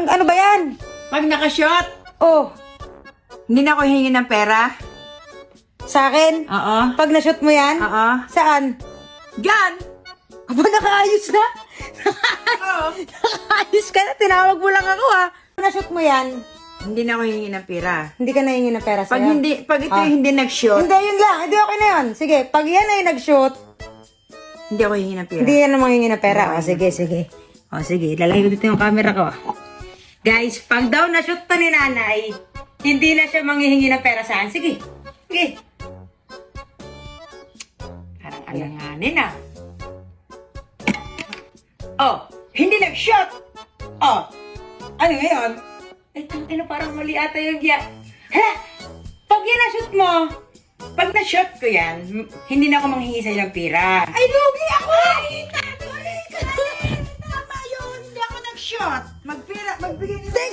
ano ba yan? Pag nakashot, Oh, hindi na ako hihingi ng pera. sa akin? Oo. Pag na-shoot mo yan? Oo. Saan? Diyan! Aba, nakaayos na? Oo. Nakaayos ka na, tinawag mo lang ako Pag na-shoot mo yan, Hindi na ako hihingi ng pera. hindi ka nahingi ng pera Pag sa'yo. pag ito Ah. yung hindi nag-shoot, Hindi, yun lang. Hindi, okay na yun. Sige, pag yan ay nag-shoot, hindi ako hihingi ng pera. hindi yan namang hingi ng pera. O, sige, sige. O, sige. Lalagay ko dito yung camera ko. Guys, pag daw na-shoot to ni nanay, hindi na siya manghihingi ng pera saan. Sige. Sige. Parang alanganin Oh, hindi nag-shot! Oh, ano ngayon? Ay, tangina, parang mali ata yung giya. Hala! Pag yan na-shoot mo, Pag na-shot ko yan, hindi na ako manghingi sa'yo ng pera. ay, lugi ako! Tama yun! Hindi ako nag-shot! Magbigay Hindi,